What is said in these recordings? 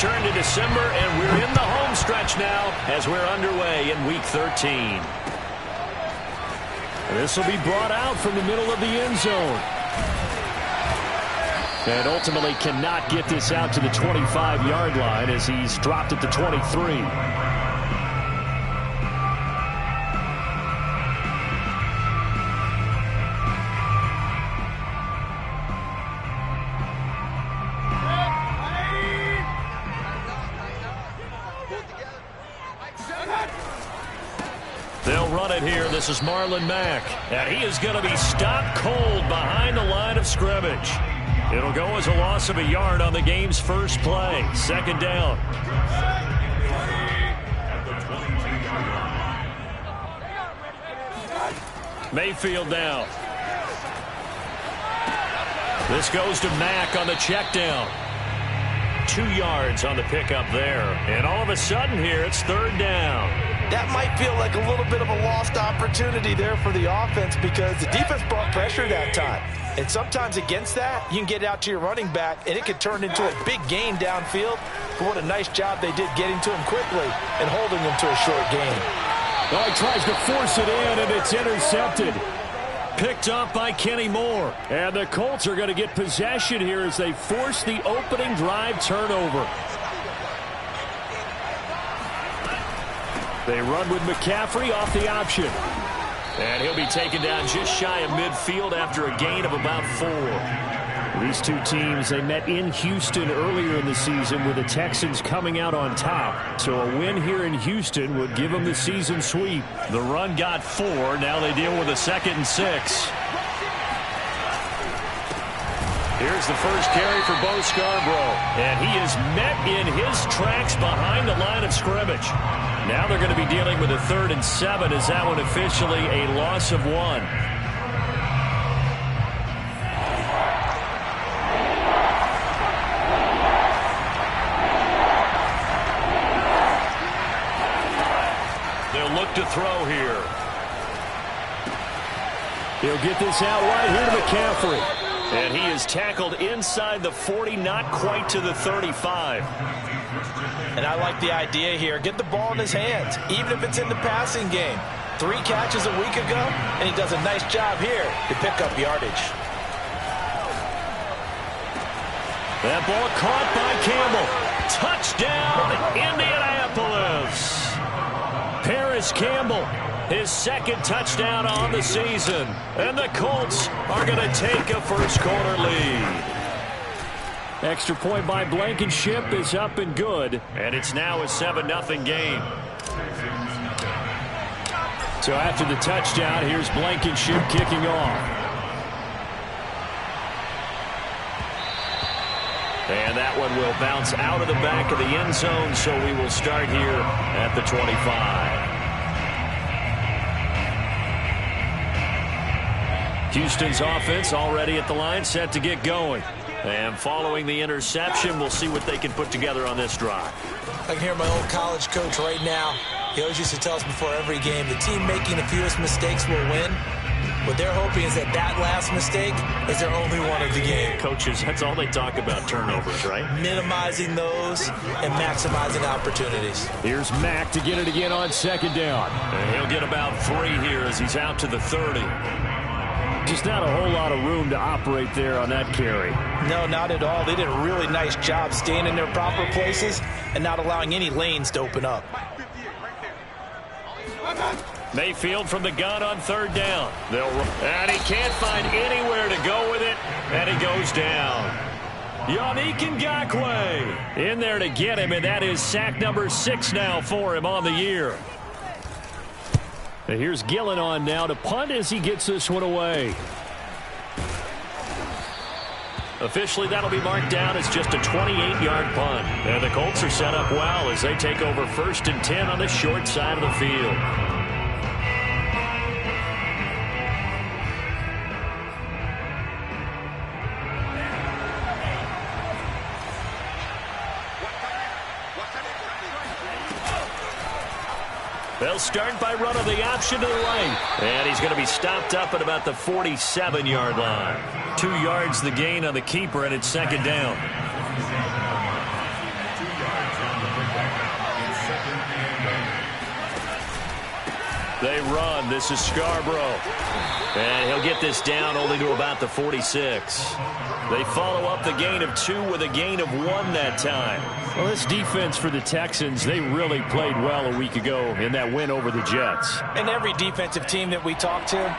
turn to December, and we're in the home stretch now as we're underway in Week 13. This will be brought out from the middle of the end zone. And ultimately cannot get this out to the 25-yard line as he's dropped at the 23. They'll run it here. This is Marlon Mack. And he is going to be stopped cold behind the line of scrimmage. It'll go as a loss of a yard on the game's first play. Second down. Mayfield down. This goes to Mack on the check down. 2 yards on the pickup there. And all of a sudden here, it's third down. That might feel like a little bit of a lost opportunity there for the offense because the defense brought pressure that time. And sometimes against that, you can get out to your running back, and it could turn into a big gain downfield. But what a nice job they did getting to him quickly and holding him to a short gain. Oh, he tries to force it in, and it's intercepted. Picked up by Kenny Moore. And the Colts are going to get possession here as they force the opening drive turnover. They run with McCaffrey off the option. And he'll be taken down just shy of midfield after a gain of about 4. These two teams, they met in Houston earlier in the season with the Texans coming out on top. So a win here in Houston would give them the season sweep. The run got 4. Now they deal with a 2nd and 6. Here's the first carry for Bo Scarborough. And he is met in his tracks behind the line of scrimmage. Now they're going to be dealing with a 3rd and 7 as that one officially a loss of 1. They'll look to throw here. He'll get this out right here to McCaffrey. And he is tackled inside the 40, not quite to the 35. And I like the idea here. Get the ball in his hands, even if it's in the passing game. 3 catches a week ago, and he does a nice job here to pick up yardage. That ball caught by Campbell. Touchdown, Indianapolis. Paris Campbell, his 2nd touchdown on the season. And the Colts are going to take a first-quarter lead. Extra point by Blankenship is up and good. And it's now a 7-0 game. So after the touchdown, here's Blankenship kicking off. And that one will bounce out of the back of the end zone, so we will start here at the 25. Houston's offense already at the line, set to get going. And following the interception, we'll see what they can put together on this drive. I can hear my old college coach right now. He always used to tell us before every game, the team making the fewest mistakes will win. What they're hoping is that last mistake is their only one of the game. Coaches, that's all they talk about, turnovers, right? Minimizing those and maximizing opportunities. Here's Mack to get it again on 2nd down. And he'll get about 3 here as he's out to the 30. Just not a whole lot of room to operate there on that carry. No, not at all. They did a really nice job staying in their proper places and not allowing any lanes to open up. Mayfield from the gun on 3rd down. And he can't find anywhere to go with it, and he goes down. Yannick Ngakoue in there to get him, and that is sack number 6 now for him on the year. And here's Gillen on now to punt as he gets this one away. Officially, that'll be marked down as just a 28-yard punt. And the Colts are set up well as they take over 1st and 10 on the short side of the field. They'll start by running the option to the lane. And he's going to be stopped up at about the 47-yard line. 2 yards the gain on the keeper, and it's 2nd down. They run. This is Scarborough. And he'll get this down only to about the 46. They follow up the gain of 2 with a gain of 1 that time. Well, this defense for the Texans, they really played well a week ago in that win over the Jets. And every defensive team that we talk to,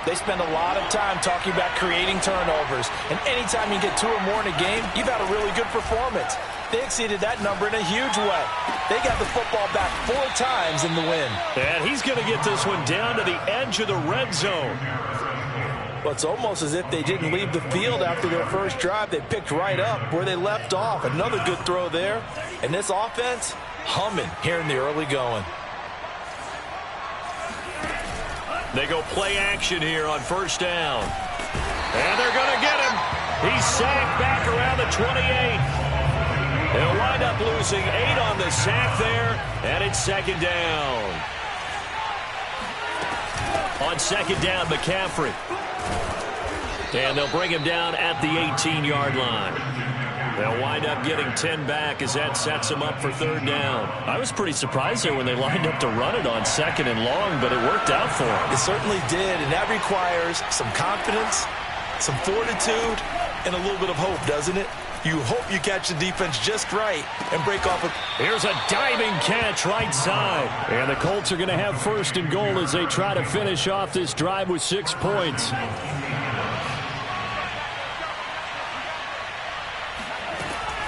they spend a lot of time talking about creating turnovers. And anytime you get 2 or more in a game, you've had a really good performance. They exceeded that number in a huge way. They got the football back 4 times in the win. And he's going to get this one down to the edge of the red zone. Well, it's almost as if they didn't leave the field after their first drive. They picked right up where they left off. Another good throw there. And this offense, humming here in the early going. They go play action here on first down. And they're going to get him. He's sacked back around the 28. He'll wind up losing 8 on the sack there, and it's second down. On second down, McCaffrey. And they'll bring him down at the 18-yard line. They'll wind up getting 10 back as that sets them up for third down. I was pretty surprised there when they lined up to run it on second and long, but it worked out for them. It certainly did, and that requires some confidence, some fortitude, and a little bit of hope, doesn't it? You hope you catch the defense just right and break off a... Here's a diving catch right side. And the Colts are going to have first and goal as they try to finish off this drive with 6 points.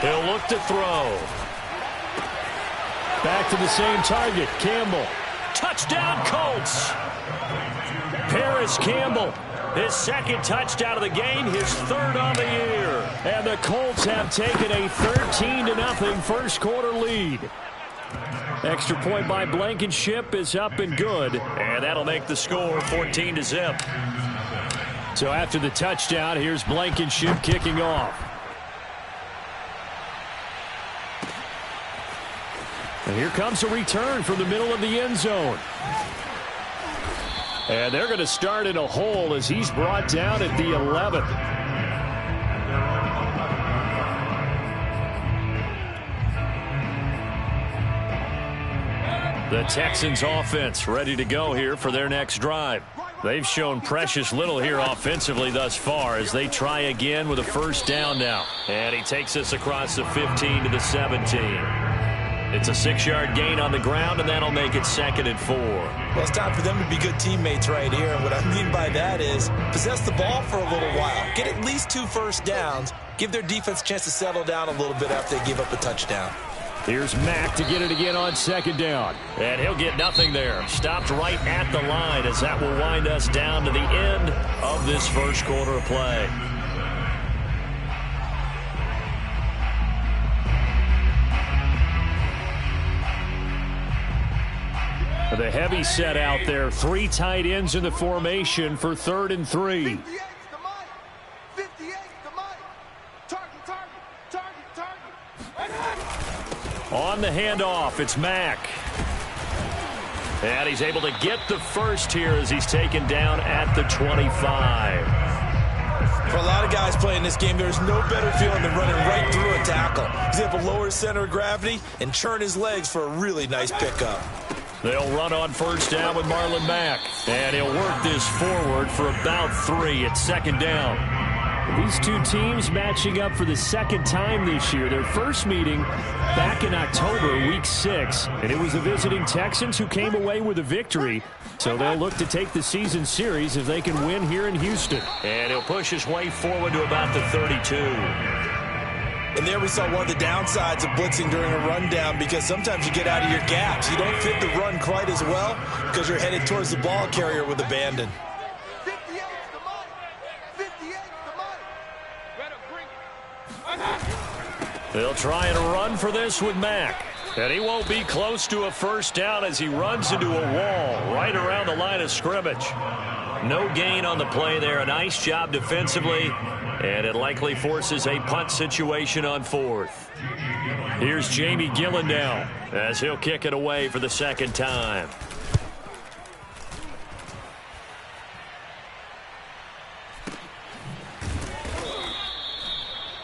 He'll look to throw. Back to the same target, Campbell. Touchdown, Colts. Paris Campbell, his second touchdown of the game, his third on the year. And the Colts have taken a 13-0 first quarter lead. Extra point by Blankenship is up and good. And that'll make the score 14-0. So after the touchdown, here's Blankenship kicking off. And here comes a return from the middle of the end zone. And they're going to start in a hole as he's brought down at the 11th. The Texans offense ready to go here for their next drive. They've shown precious little here offensively thus far as they try again with a first down now. And he takes us across the 15 to the 17. It's a 6-yard gain on the ground, and that'll make it second and 4. Well, it's time for them to be good teammates right here. And what I mean by that is possess the ball for a little while. Get at least 2 first downs. Give their defense a chance to settle down a little bit after they give up a touchdown. Here's Mack to get it again on second down. And he'll get nothing there. Stopped right at the line as that will wind us down to the end of this first quarter of play. The heavy set out there. 3 tight ends in the formation for 3rd and 3. On the handoff, it's Mack. And he's able to get the first here as he's taken down at the 25. For a lot of guys playing this game, there's no better feeling than running right through a tackle. He's able to lower his center of gravity and churn his legs for a really nice pickup. They'll run on first down with Marlon Mack. And he'll work this forward for about 3 at second down. These two teams matching up for the second time this year. Their first meeting back in October, week 6. And it was the visiting Texans who came away with a victory. So they'll look to take the season series if they can win here in Houston. And he'll push his way forward to about the 32. And there we saw one of the downsides of blitzing during a rundown, because sometimes you get out of your gaps. You don't fit the run quite as well because you're headed towards the ball carrier with abandon. They'll try and run for this with Mack. And he won't be close to a first down as he runs into a wall right around the line of scrimmage. No gain on the play there. A nice job defensively. And it likely forces a punt situation on 4th. Here's Jamie Gillen now as he'll kick it away for the second time.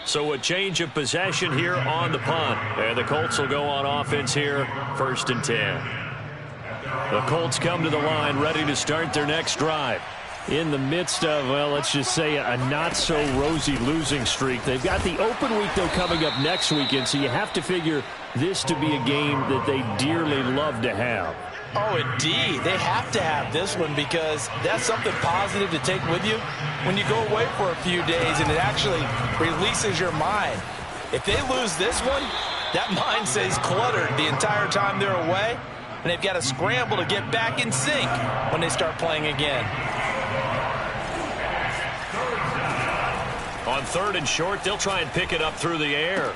So a change of possession here on the punt. And the Colts will go on offense here, 1st and 10. The Colts come to the line ready to start their next drive. In the midst of, well, let's just say a not-so-rosy losing streak. They've got the open week, though, coming up next weekend, so you have to figure this to be a game that they dearly love to have. Oh, indeed. They have to have this one because that's something positive to take with you when you go away for a few days, and it actually releases your mind. If they lose this one, that mind stays cluttered the entire time they're away, and they've got to scramble to get back in sync when they start playing again. On 3rd and short, they'll try and pick it up through the air.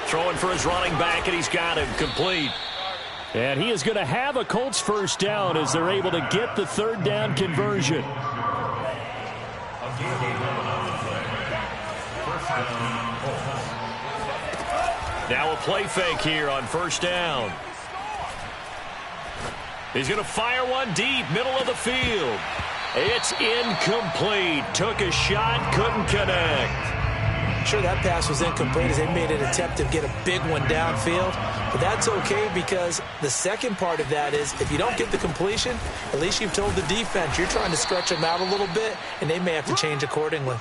Throwing for his running back, and he's got him complete. And he is going to have a Colts first down as they're able to get the 3rd down conversion. Now a play fake here on 1st down. He's going to fire one deep, middle of the field. It's incomplete. Took a shot, couldn't connect. Sure, that pass was incomplete as they made an attempt to get a big one downfield. But that's okay because the second part of that is if you don't get the completion, at least you've told the defense you're trying to stretch them out a little bit, and they may have to change accordingly.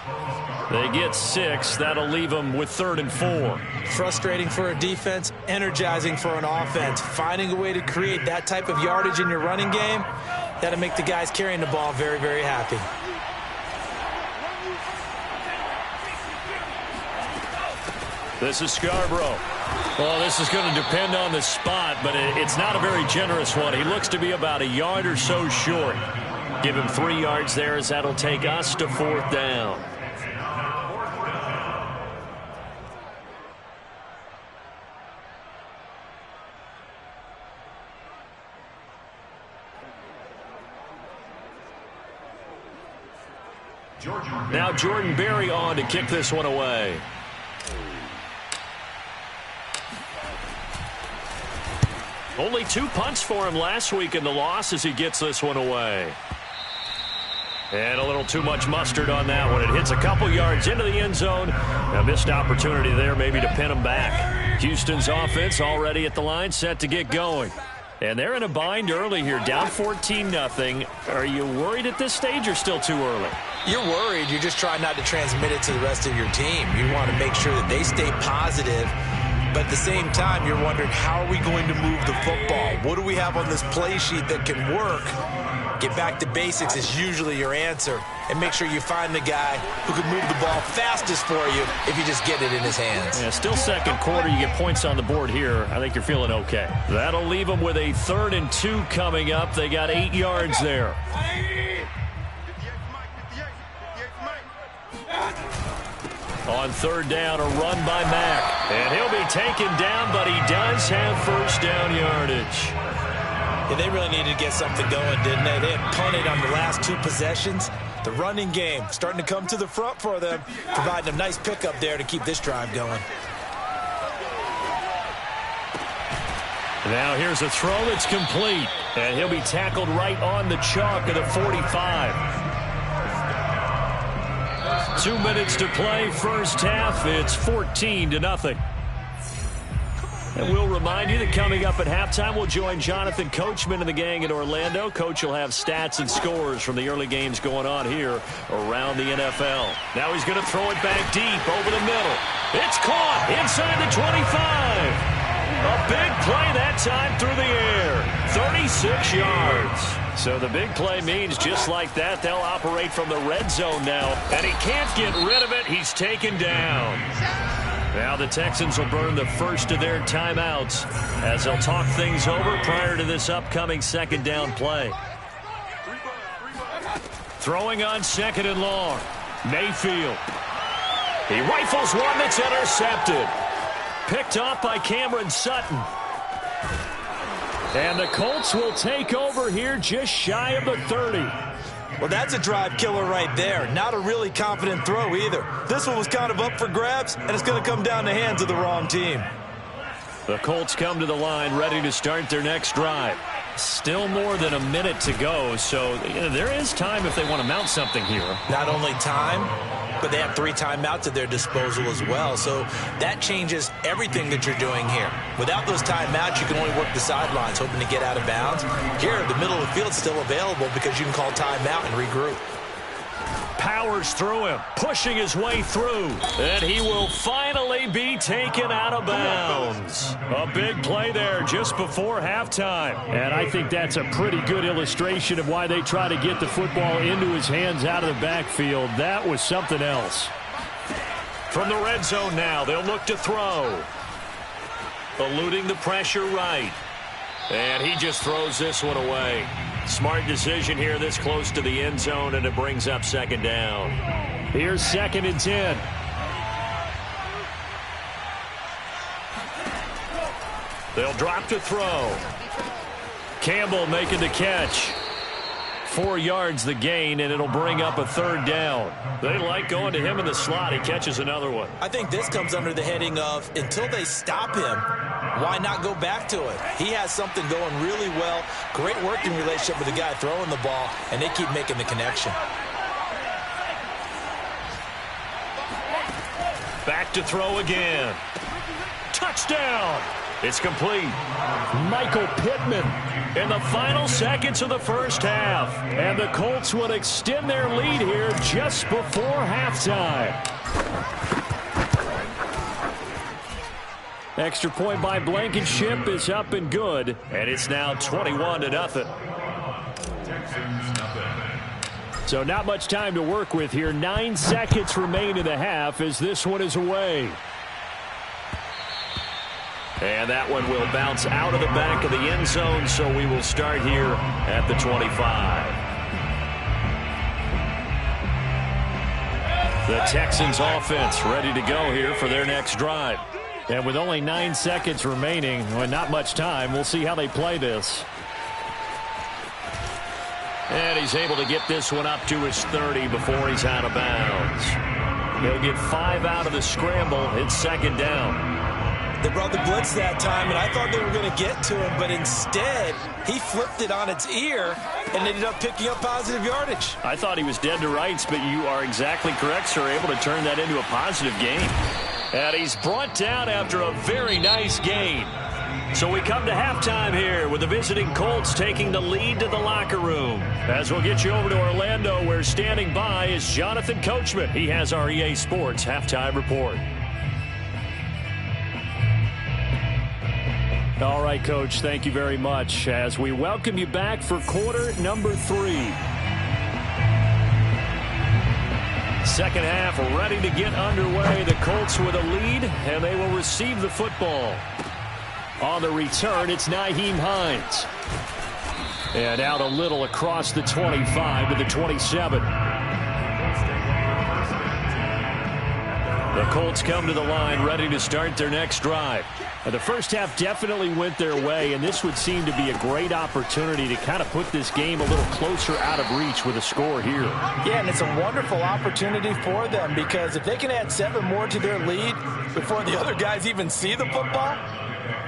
They get 6. That'll leave them with 3rd and 4. Frustrating for a defense, energizing for an offense. Finding a way to create that type of yardage in your running game, that'll make the guys carrying the ball very, very happy. This is Scarborough. Well, this is going to depend on the spot, but it's not a very generous one. He looks to be about a yard or so short. Give him 3 yards there as that'll take us to 4th down. Now Jordan Berry on to kick this one away. Only 2 punts for him last week in the loss as he gets this one away. And a little too much mustard on that one. It hits a couple yards into the end zone. A missed opportunity there maybe to pin him back. Houston's offense already at the line, set to get going. And they're in a bind early here, down 14-0. Are you worried at this stage or still too early? You're worried. You're just trying not to transmit it to the rest of your team. You want to make sure that they stay positive. But at the same time, you're wondering, how are we going to move the football? What do we have on this play sheet that can work? Get back to basics is usually your answer. And make sure you find the guy who can move the ball fastest for you if you just get it in his hands. Yeah, still second quarter. You get points on the board here. I think you're feeling okay. That'll leave them with a 3rd and 2 coming up. They got 8 yards there. On 3rd down, a run by Mack. And he'll be taken down, but he does have first down yardage. Yeah, they really needed to get something going, didn't they? They had punted on the last 2 possessions. The running game starting to come to the front for them, providing a nice pickup there to keep this drive going. Now here's a throw that's complete. And he'll be tackled right on the chalk of the 45. 2 minutes to play, first half. It's 14-0. And we'll remind you that coming up at halftime, we'll join Jonathan Coachman and the gang in Orlando. Coach will have stats and scores from the early games going on here around the NFL. Now he's going to throw it back deep over the middle. It's caught inside the 25. A big play that time through the air. 36 yards. So the big play means just like that, they'll operate from the red zone now. And he can't get rid of it. He's taken down. Now the Texans will burn the first of their timeouts as they'll talk things over prior to this upcoming 2nd down play. Throwing on 2nd and long. Mayfield. He rifles one that's intercepted. Picked off by Cameron Sutton. And the Colts will take over here just shy of the 30. Well, that's a drive killer right there. Not a really confident throw either. This one was kind of up for grabs, and it's going to come down the hands of the wrong team. The Colts come to the line ready to start their next drive. Still more than a minute to go, so there is time if they want to mount something here. Not only time, but they have 3 timeouts at their disposal as well. So that changes everything that you're doing here. Without those timeouts, you can only work the sidelines, hoping to get out of bounds. Here, the middle of the field is still available because you can call timeout and regroup. Powers through him, pushing his way through, and he will finally be taken out of bounds. A big play there just before halftime. And I think that's a pretty good illustration of why they try to get the football into his hands out of the backfield. That was something else. From the red zone now, they'll look to throw. Eluding the pressure right. And he just throws this one away. Smart decision here this close to the end zone, and it brings up 2nd down. Here's 2nd and 10. They'll drop to throw. Campbell making the catch. 4 yards the gain, and it'll bring up a 3rd down. They like going to him in the slot. He catches another one. I think this comes under the heading of until they stop him, why not go back to it? He has something going really well. Great working relationship with the guy throwing the ball, and they keep making the connection. Back to throw again. Touchdown. It's complete. Michael Pittman In the final seconds of the first half. And the Colts would extend their lead here just before halftime. Extra point by Blankenship is up and good. And it's now 21-0. So not much time to work with here. 9 seconds remain in the half as this one is away. And that one will bounce out of the back of the end zone, so we will start here at the 25. The Texans offense ready to go here for their next drive. And with only 9 seconds remaining, well, not much time, we'll see how they play this. And he's able to get this one up to his 30 before he's out of bounds. He'll get 5 out of the scramble. It's second down. They brought the blitz that time, and I thought they were going to get to him, but instead he flipped it on its ear and ended up picking up positive yardage. I thought he was dead to rights, but you are exactly correct, sir. Able to turn that into a positive gain. And he's brought down after a very nice gain. So we come to halftime here with the visiting Colts taking the lead to the locker room. As we'll get you over to Orlando, where standing by is Jonathan Coachman. He has our EA Sports halftime report. All right, Coach, thank you very much as we welcome you back for quarter number 3. Second half ready to get underway. The Colts with a lead, and they will receive the football. On the return, it's Nyheim Hines. And out a little across the 25 to the 27. The Colts come to the line ready to start their next drive. The first half definitely went their way, and this would seem to be a great opportunity to kind of put this game a little closer out of reach with a score here. Yeah, and it's a wonderful opportunity for them because if they can add 7 more to their lead before the other guys even see the football,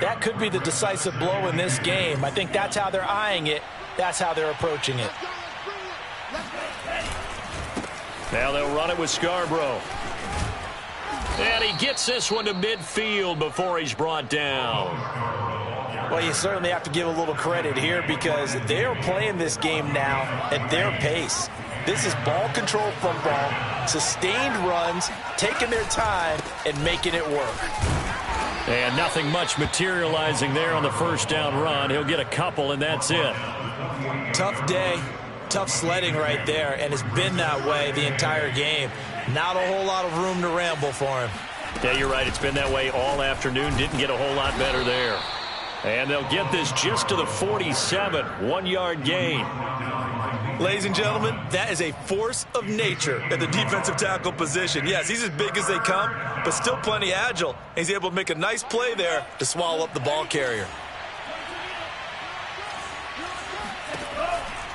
that could be the decisive blow in this game. I think that's how they're eyeing it. That's how they're approaching it. Now they'll run it with Scarborough. And he gets this one to midfield before he's brought down. Well, you certainly have to give a little credit here because they're playing this game now at their pace. This is ball control football, sustained runs, taking their time and making it work. And nothing much materializing there on the first down run. He'll get a couple, and that's it. Tough day, tough sledding right there, and it's been that way the entire game. Not a whole lot of room to ramble for him. Yeah, you're right. It's been that way all afternoon. Didn't get a whole lot better there. And they'll get this just to the 47. 1-yard gain. Ladies and gentlemen, that is a force of nature at the defensive tackle position. Yes, he's as big as they come, but still plenty agile. He's able to make a nice play there to swallow up the ball carrier.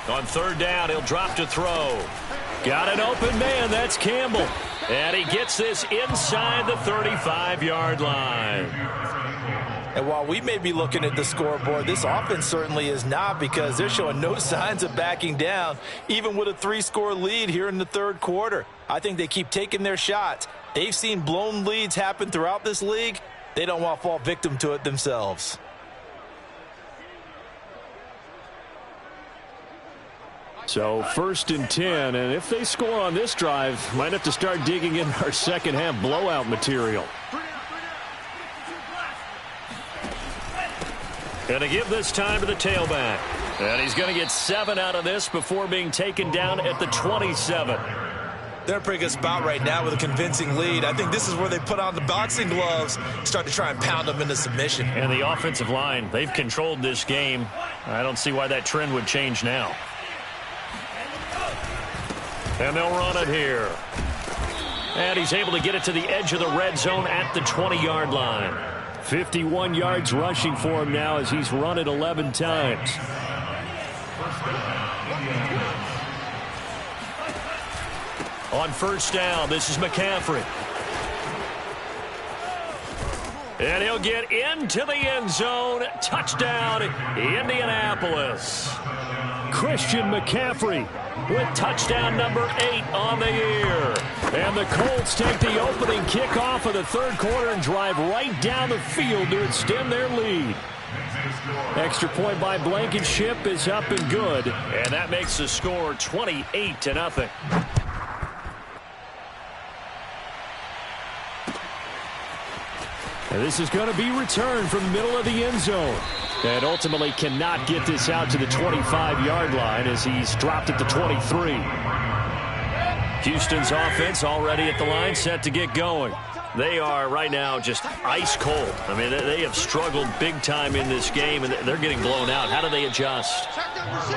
On third down, he'll drop to throw. Got an open man. That's Campbell. And he gets this inside the 35-yard line. And while we may be looking at the scoreboard, this offense certainly is not, because they're showing no signs of backing down, even with a 3-score lead here in the third quarter. I think they keep taking their shots. They've seen blown leads happen throughout this league. They don't want to fall victim to it themselves. So 1st and 10, and if they score on this drive, might have to start digging in our second half blowout material. Going to give this time to the tailback. And he's going to get 7 out of this before being taken down at the 27. They're in a pretty good spot right now with a convincing lead. I think this is where they put on the boxing gloves, start to try and pound them into submission. And the offensive line, they've controlled this game. I don't see why that trend would change now. And they'll run it here. And he's able to get it to the edge of the red zone at the 20-yard line. 51 yards rushing for him now as he's run it 11 times. On 1st down, this is McCaffrey. And he'll get into the end zone. Touchdown, Indianapolis. Christian McCaffrey with touchdown number 8 on the year. And the Colts take the opening kickoff of the third quarter and drive right down the field to extend their lead. Extra point by Blankenship is up and good. And that makes the score 28-0. And this is going to be returned from the middle of the end zone. And ultimately cannot get this out to the 25-yard line as he's dropped at the 23. Houston's offense already at the line, set to get going. They are right now just ice cold. I mean, they have struggled big time in this game, and they're getting blown out. How do they adjust?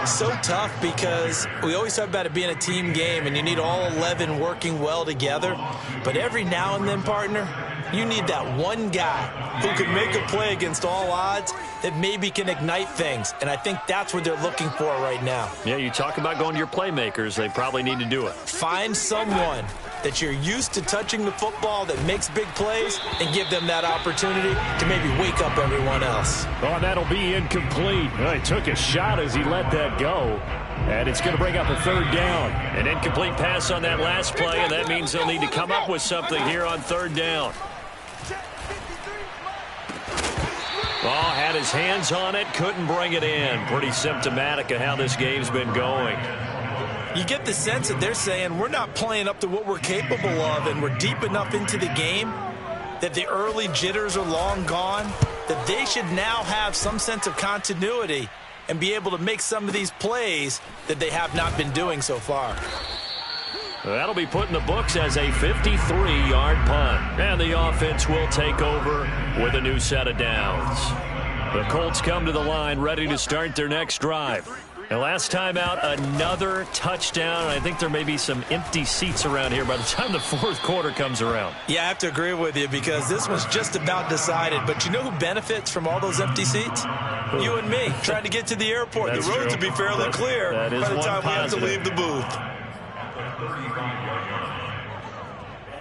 So tough, because we always talk about it being a team game, and you need all 11 working well together. But every now and then, partner, you need that one guy who can make a play against all odds that maybe can ignite things. And I think that's what they're looking for right now. Yeah, you talk about going to your playmakers. They probably need to do it. Find someone that you're used to touching the football that makes big plays and give them that opportunity to maybe wake up everyone else. Oh, that'll be incomplete. He took a shot as he let that go. And it's going to bring up a 3rd down. An incomplete pass on that last play, and that means they'll need to come up with something here on 3rd down. Oh, had his hands on it, couldn't bring it in. Pretty symptomatic of how this game's been going. You get the sense that they're saying we're not playing up to what we're capable of, and we're deep enough into the game that the early jitters are long gone, that they should now have some sense of continuity and be able to make some of these plays that they have not been doing so far. That'll be put in the books as a 53-yard punt. And the offense will take over with a new set of downs. The Colts come to the line ready to start their next drive. And last time out, another touchdown. I think there may be some empty seats around here by the time the 4th quarter comes around. Yeah, I have to agree with you, because this one's just about decided. But you know who benefits from all those empty seats? You and me, trying to get to the airport. That's the roads true. will be fairly clear by the time we have to leave the booth.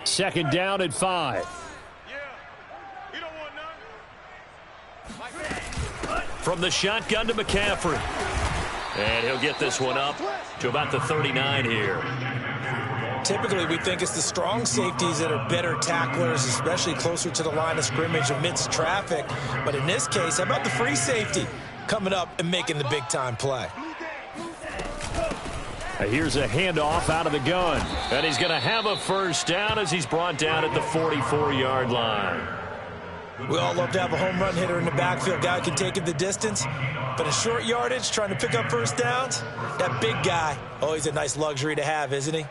2nd down at 5. From the shotgun to McCaffrey. And he'll get this one up to about the 39 here. Typically, we think it's the strong safeties that are better tacklers, especially closer to the line of scrimmage amidst traffic. But in this case, how about the free safety coming up and making the big-time play? Here's a handoff out of the gun. And he's going to have a 1st down as he's brought down at the 44-yard line. We all love to have a home run hitter in the backfield. Guy can take it the distance. But in short yardage, trying to pick up 1st downs, that big guy, oh, he's a nice luxury to have, isn't he?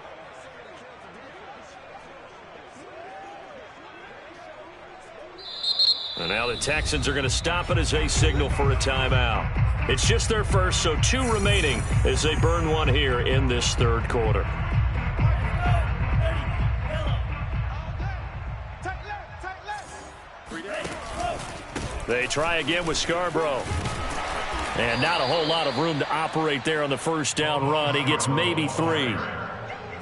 And now the Texans are going to stop it as they signal for a timeout. It's just their first, so 2 remaining as they burn one here in this 3rd quarter. They try again with Scarborough. And not a whole lot of room to operate there on the 1st down run. He gets maybe 3.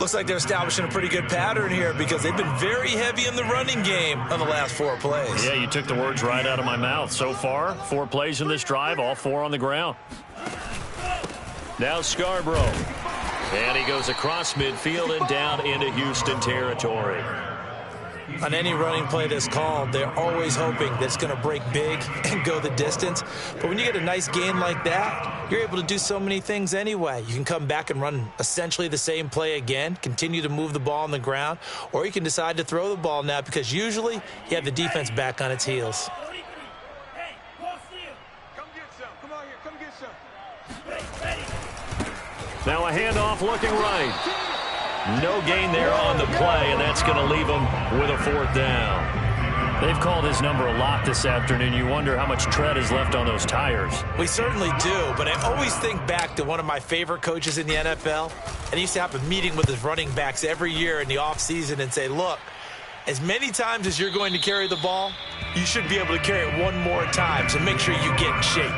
Looks like they're establishing a pretty good pattern here because they've been very heavy in the running game on the last 4 plays. Yeah, you took the words right out of my mouth. So far, 4 plays in this drive, all 4 on the ground. Now Scarborough. And he goes across midfield and down into Houston territory. On any running play that's called, they're always hoping that it's going to break big and go the distance. But when you get a nice gain like that, you're able to do so many things anyway. You can come back and run essentially the same play again, continue to move the ball on the ground, or you can decide to throw the ball now because usually you have the defense back on its heels. Now a handoff looking right. No gain there on the play, and that's going to leave them with a 4th down. They've called his number a lot this afternoon. You wonder how much tread is left on those tires. We certainly do, but I always think back to one of my favorite coaches in the NFL, and he used to have a meeting with his running backs every year in the offseason and say, look, as many times as you're going to carry the ball, you should be able to carry it 1 more time, so make sure you get in shape.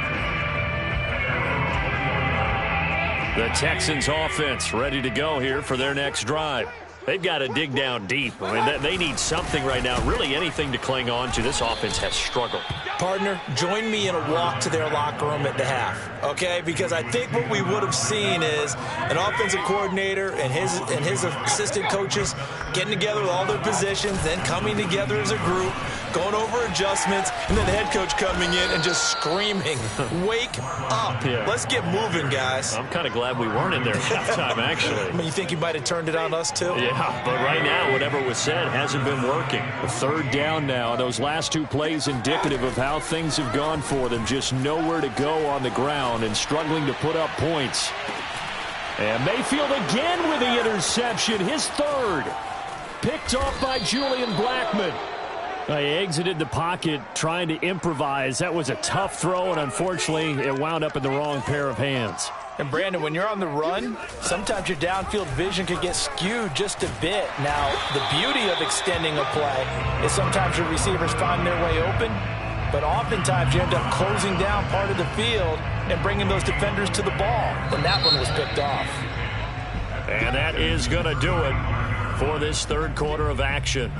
The Texans offense ready to go here for their next drive. They've got to dig down deep. I mean, they need something right now, really anything to cling on to. This offense has struggled. Partner, join me in a walk to their locker room at the half, okay? Because I think what we would have seen is an offensive coordinator and his assistant coaches getting together with all their positions, then coming together as a group, going over adjustments, and then the head coach coming in and just screaming, wake up. Yeah. Let's get moving, guys. I'm kind of glad we weren't in there at halftime, actually. I mean, you think you might have turned it on us, too? Yeah, but right now, whatever was said hasn't been working. A 3rd down now. Those last 2 plays indicative of how things have gone for them. Just nowhere to go on the ground and struggling to put up points. And Mayfield again with the interception. His 3rd. Picked off by Julian Blackmon. He exited the pocket trying to improvise. That was a tough throw, and unfortunately, it wound up in the wrong pair of hands. And, Brandon, when you're on the run, sometimes your downfield vision could get skewed just a bit. Now, the beauty of extending a play is sometimes your receivers find their way open, but oftentimes you end up closing down part of the field and bringing those defenders to the ball. And that one was picked off. And that is going to do it for this 3rd quarter of action.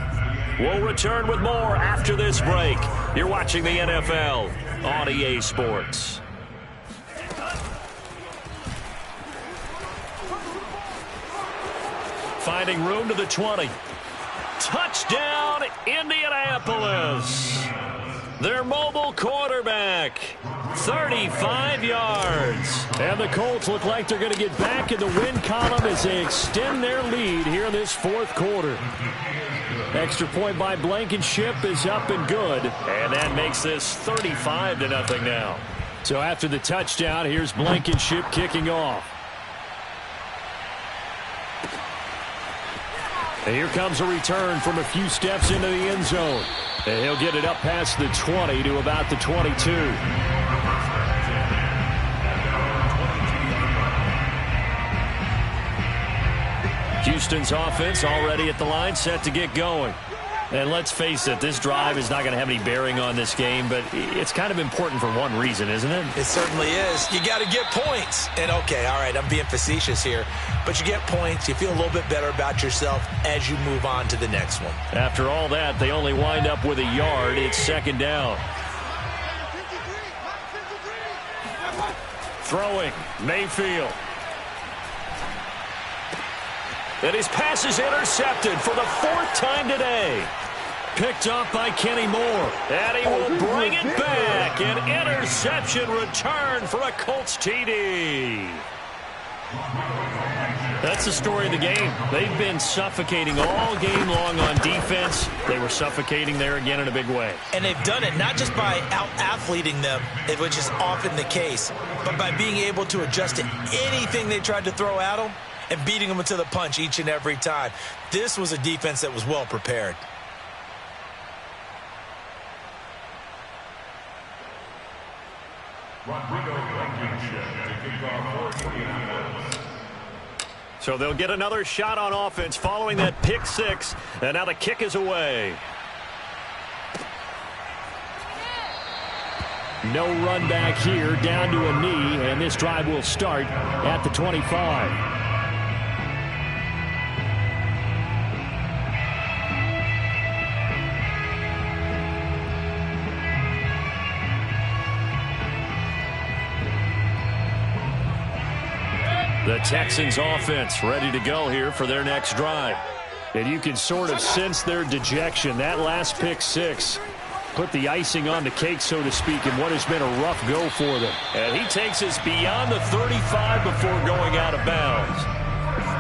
We'll return with more after this break. You're watching the NFL on EA Sports. Finding room to the 20. Touchdown, Indianapolis. Their mobile quarterback, 35 yards. And the Colts look like they're going to get back in the win column as they extend their lead here in this 4th quarter. Extra point by Blankenship is up and good. And that makes this 35-0 now. So after the touchdown, here's Blankenship kicking off. And here comes a return from a few steps into the end zone. And he'll get it up past the 20 to about the 22. Houston's offense already at the line, set to get going. And let's face it, this drive is not going to have any bearing on this game, but it's kind of important for one reason, isn't it? It certainly is. You got to get points. And, okay, all right, I'm being facetious here, but you get points. You feel a little bit better about yourself as you move on to the next one. After all that, they only wind up with a yard. It's 2nd down. Throwing, Mayfield. And his pass is intercepted for the 4th time today. Picked off by Kenny Moore. And he will bring it back. An interception return for a Colts TD. That's the story of the game. They've been suffocating all game long on defense. They were suffocating there again in a big way. And they've done it not just by out-athleting them, which is often the case, but by being able to adjust to anything they tried to throw at them and beating them to the punch each and every time. This was a defense that was well prepared. So they'll get another shot on offense following that pick 6, and now the kick is away. No run back here, down to a knee, and this drive will start at the 25. The Texans offense ready to go here for their next drive. And you can sort of sense their dejection. That last pick six put the icing on the cake, so to speak, in what has been a rough go for them. And he takes us beyond the 35 before going out of bounds.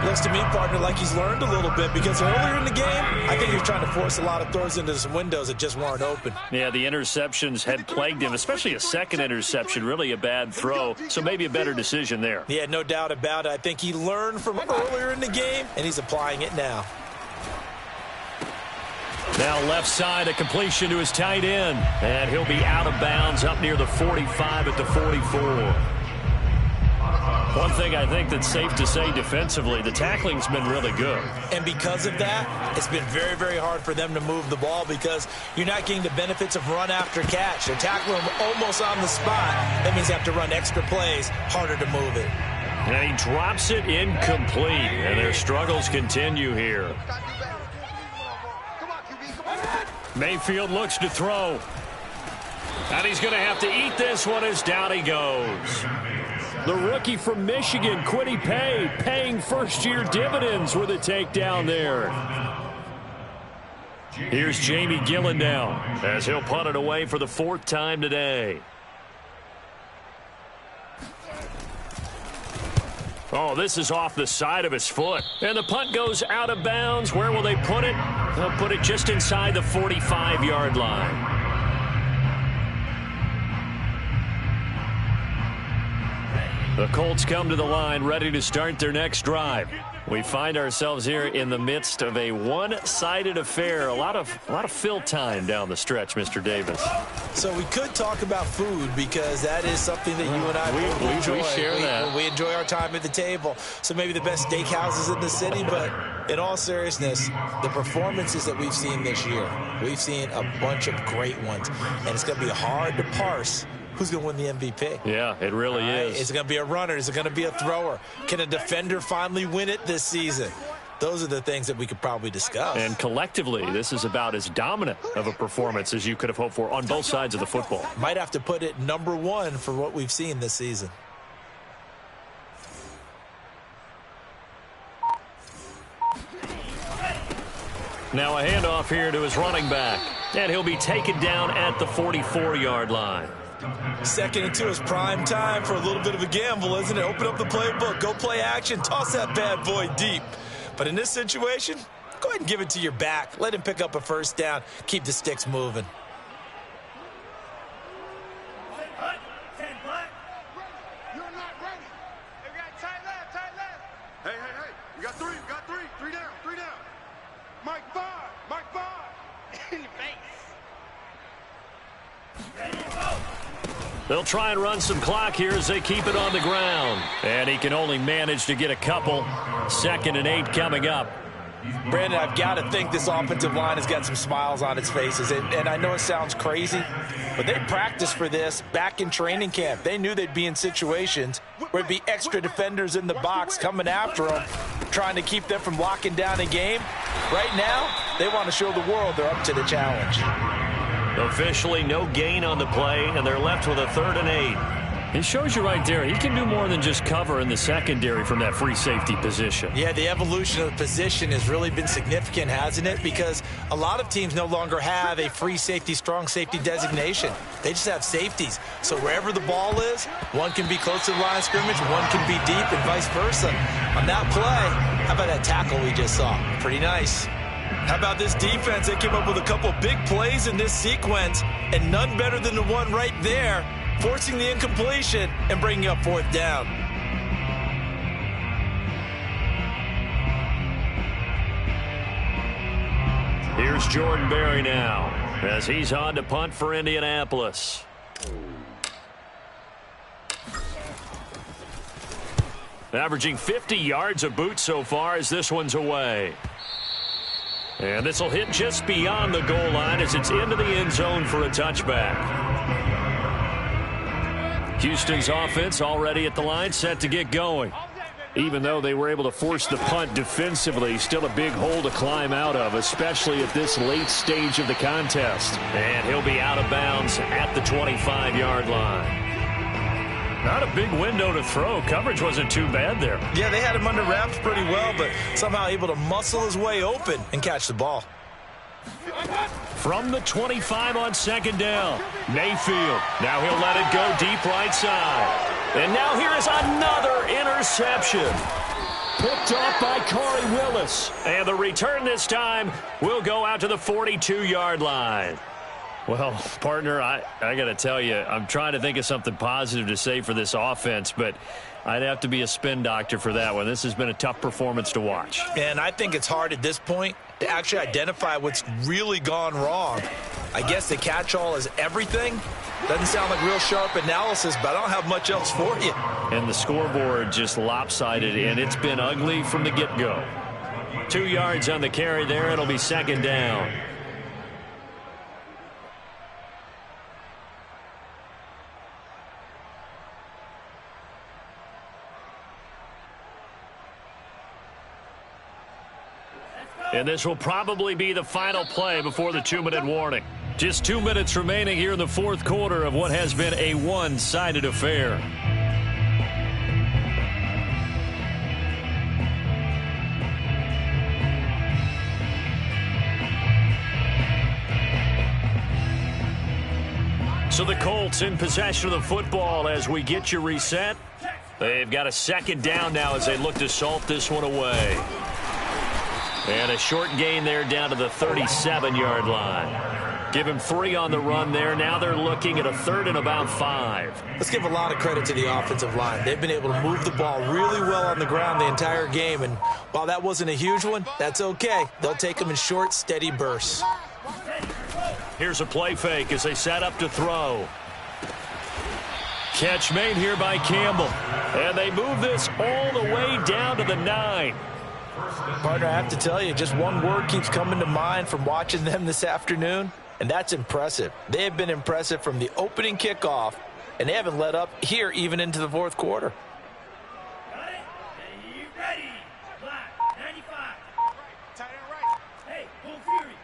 Looks to me, partner, like he's learned a little bit, because earlier in the game, I think he was trying to force a lot of throws into some windows that just weren't open. Yeah, the interceptions had plagued him, especially a second interception, really a bad throw, so maybe a better decision there. Yeah, no doubt about it. I think he learned from earlier in the game, and he's applying it now. Now left side, a completion to his tight end, and he'll be out of bounds up near the 45 at the 44. One thing I think that's safe to say defensively, the tackling's been really good. And because of that, it's been very, very hard for them to move the ball because you're not getting the benefits of run after catch. They're tackling him almost on the spot. That means you have to run extra plays, harder to move it. And he drops it incomplete, and their struggles continue here. Mayfield looks to throw. And he's going to have to eat this one as down he goes. The rookie from Michigan, Kwity Paye, paying first-year dividends with a takedown there. Here's Jamie Gillen now as he'll punt it away for the fourth time today. Oh, this is off the side of his foot. And the punt goes out of bounds. Where will they put it? They'll put it just inside the 45-yard line. The Colts come to the line ready to start their next drive. We find ourselves here in the midst of a one-sided affair. A lot of fill time down the stretch, Mr. Davis. So we could talk about food because that is something that you and I enjoy. We share that. We enjoy our time at the table. So maybe the best steakhouses in the city, but in all seriousness, the performances that we've seen this year, we've seen a bunch of great ones, and it's going to be hard to parse who's going to win the MVP. Yeah, it really is. Is it going to be a runner? Is it going to be a thrower? Can a defender finally win it this season? Those are the things that we could probably discuss. And collectively, this is about as dominant of a performance as you could have hoped for on both sides of the football. Might have to put it number one for what we've seen this season. Now a handoff here to his running back. And he'll be taken down at the 44-yard line. 2nd and 2 is prime time for a little bit of a gamble, isn't it? Open up the playbook, go play action, toss that bad boy deep. But in this situation, go ahead and give it to your back. Let him pick up a first down. Keep the sticks moving. You got three down. Mike 5. In your face. They'll try and run some clock here as they keep it on the ground. And he can only manage to get a couple. 2nd and 8 coming up. Brandon, I've got to think this offensive line has got some smiles on its faces. And I know it sounds crazy, but they practiced for this back in training camp. They knew they'd be in situations where it'd be extra defenders in the box coming after them, trying to keep them from locking down a game. Right now, they want to show the world they're up to the challenge. Officially no gain on the play, and they're left with a 3rd and 8. It shows you right there, he can do more than just cover in the secondary from that free safety position. Yeah, the evolution of the position has really been significant, hasn't it? Because a lot of teams no longer have a free safety, strong safety designation. They just have safeties. So wherever the ball is, one can be close to the line of scrimmage, one can be deep, and vice versa. On that play, how about that tackle we just saw? Pretty nice. How about this defense? They came up with a couple big plays in this sequence, and none better than the one right there, forcing the incompletion and bringing up 4th down. Here's Jordan Berry now as he's on to punt for Indianapolis. Averaging 50 yards a boot so far as this one's away. And this will hit just beyond the goal line as it's into the end zone for a touchback. Houston's offense already at the line, set to get going. Even though they were able to force the punt defensively, still a big hole to climb out of, especially at this late stage of the contest. And he'll be out of bounds at the 25-yard line. Not a big window to throw. Coverage wasn't too bad there. Yeah, they had him under wraps pretty well, but somehow able to muscle his way open and catch the ball. From the 25 on second down, Mayfield. Now he'll let it go deep right side. And now here is another interception. Picked off by Corey Willis. And the return this time will go out to the 42-yard line. Well, partner, I got to tell you, I'm trying to think of something positive to say for this offense, but I'd have to be a spin doctor for that one. This has been a tough performance to watch. And I think it's hard at this point to actually identify what's really gone wrong. I guess the catch-all is everything. Doesn't sound like real sharp analysis, but I don't have much else for you. And the scoreboard just lopsided, and it's been ugly from the get-go. 2 yards on the carry there. It'll be second down. And this will probably be the final play before the 2-minute warning. Just 2 minutes remaining here in the fourth quarter of what has been a one-sided affair. So the Colts in possession of the football as we get you reset. They've got a second down now as they look to salt this one away. And a short gain there down to the 37-yard line. Give him 3 on the run there. Now they're looking at a 3rd and about 5. Let's give a lot of credit to the offensive line. They've been able to move the ball really well on the ground the entire game. And while that wasn't a huge one, that's okay. They'll take them in short, steady bursts. Here's a play fake as they set up to throw. Catch made here by Campbell. And they move this all the way down to the 9. Partner, I have to tell you, just one word keeps coming to mind from watching them this afternoon, and that's impressive. They have been impressive from the opening kickoff, and they haven't let up here even into the fourth quarter. Ready? Black, 95. Tight end right. Hey, full fury.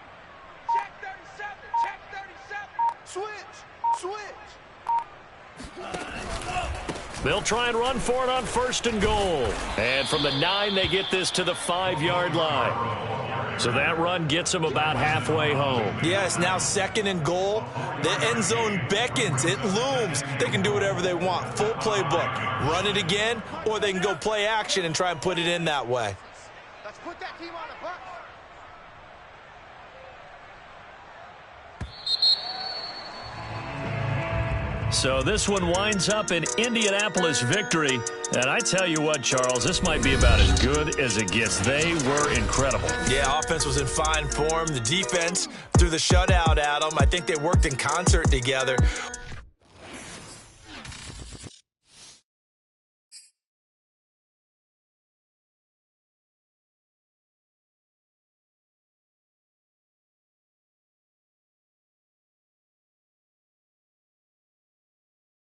Check 37, check 37. Switch. They'll try and run for it on 1st and goal. And from the 9, they get this to the 5-yard line. So that run gets them about halfway home. Yeah, it's now 2nd and goal. The end zone beckons. It looms. They can do whatever they want. Full playbook. Run it again, or they can go play action and try and put it in that way. Let's put that team on the bus. So this one winds up an Indianapolis victory. And I tell you what, Charles, this might be about as good as it gets. They were incredible. Yeah, offense was in fine form. The defense threw the shutout at them. I think they worked in concert together.